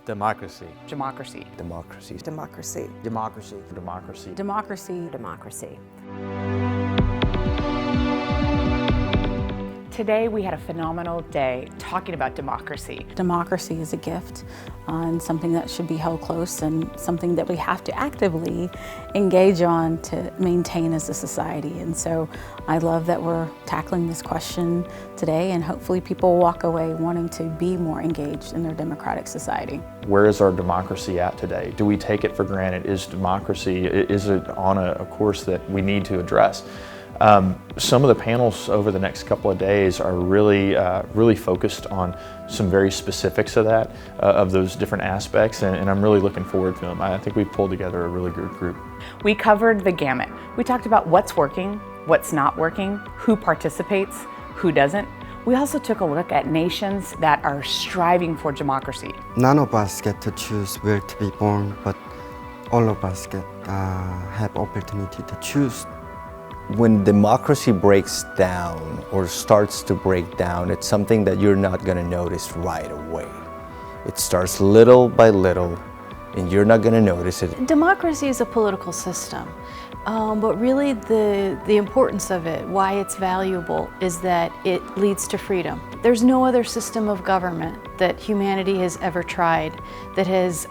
Democracy. Democracy. Democracy. Democracy. Democracy. Democracy. Democracy. Democracy. Today we had a phenomenal day talking about democracy. Democracy is a gift and something that should be held close and something that we have to actively engage on to maintain as a society. And so I love that we're tackling this question today, and hopefully people walk away wanting to be more engaged in their democratic society. Where is our democracy at today? Do we take it for granted? Is democracy, is it on a course that we need to address? Some of the panels over the next couple of days are really focused on some very specifics of that, of those different aspects, and I'm really looking forward to them. I think we've pulled together a really good group. We covered the gamut. We talked about what's working, what's not working, who participates, who doesn't. We also took a look at nations that are striving for democracy. None of us get to choose where to be born, but all of us get have opportunity to choose. When democracy breaks down or starts to break down, it's something that you're not going to notice right away. It starts little by little, and you're not going to notice it. Democracy is a political system, but really the importance of it, why it's valuable, is that it leads to freedom. There's no other system of government that humanity has ever tried that has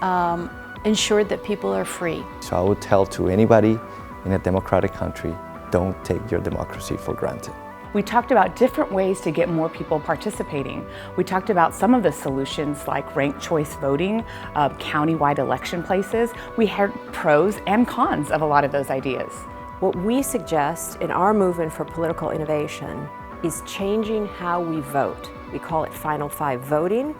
ensured that people are free. So I would tell to anybody in a democratic country, don't take your democracy for granted. We talked about different ways to get more people participating. We talked about some of the solutions like ranked choice voting, county-wide election places. We heard pros and cons of a lot of those ideas. What we suggest in our movement for political innovation is changing how we vote. We call it Final Five voting,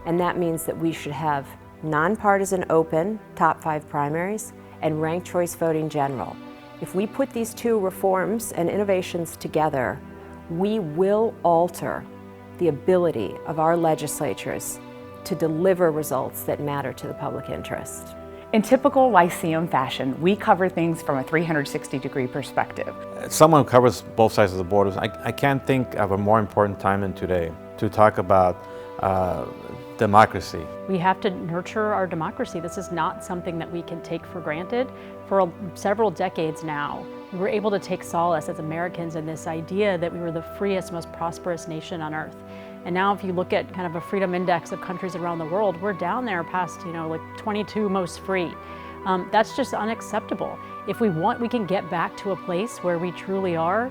and that means that we should have nonpartisan open top 5 primaries and ranked choice voting general. If we put these two reforms and innovations together, we will alter the ability of our legislatures to deliver results that matter to the public interest. In typical Lyceum fashion, we cover things from a 360-degree perspective. As someone who covers both sides of the borders, I can't think of a more important time than today to talk about democracy. We have to nurture our democracy. This is not something that we can take for granted. For several decades now, we were able to take solace as Americans in this idea that we were the freest, most prosperous nation on earth. And now if you look at kind of a freedom index of countries around the world, we're down there past, like 22 most free. That's just unacceptable. If we want, we can get back to a place where we truly are,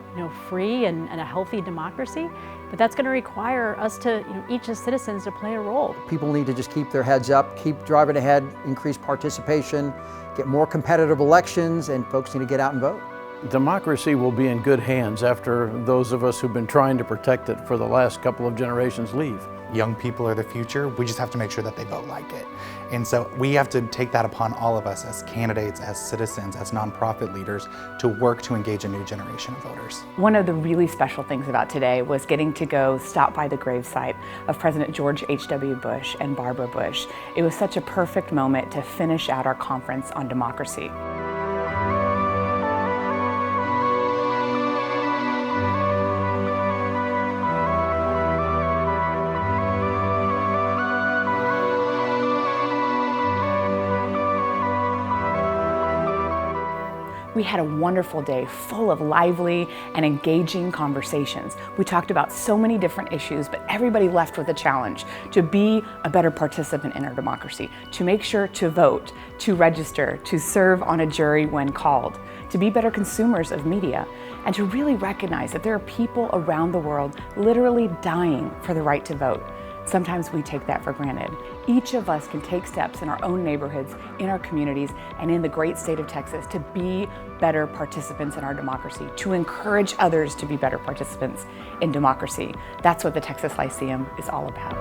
free and a healthy democracy. But that's going to require us to, each as citizens, to play a role. People need to just keep their heads up, keep driving ahead, increase participation, get more competitive elections, and folks need to get out and vote. Democracy will be in good hands after those of us who've been trying to protect it for the last couple of generations leave. Young people are the future. We just have to make sure that they vote like it. And so we have to take that upon all of us as candidates, as citizens, as nonprofit leaders to work to engage a new generation of voters. One of the really special things about today was getting to go stop by the gravesite of President George H.W. Bush and Barbara Bush. It was such a perfect moment to finish out our conference on democracy. We had a wonderful day full of lively and engaging conversations. We talked about so many different issues, but everybody left with a challenge to be a better participant in our democracy, to make sure to vote, to register, to serve on a jury when called, to be better consumers of media, and to really recognize that there are people around the world literally dying for the right to vote. Sometimes we take that for granted. Each of us can take steps in our own neighborhoods, in our communities, and in the great state of Texas to be better participants in our democracy, to encourage others to be better participants in democracy. That's what the Texas Lyceum is all about.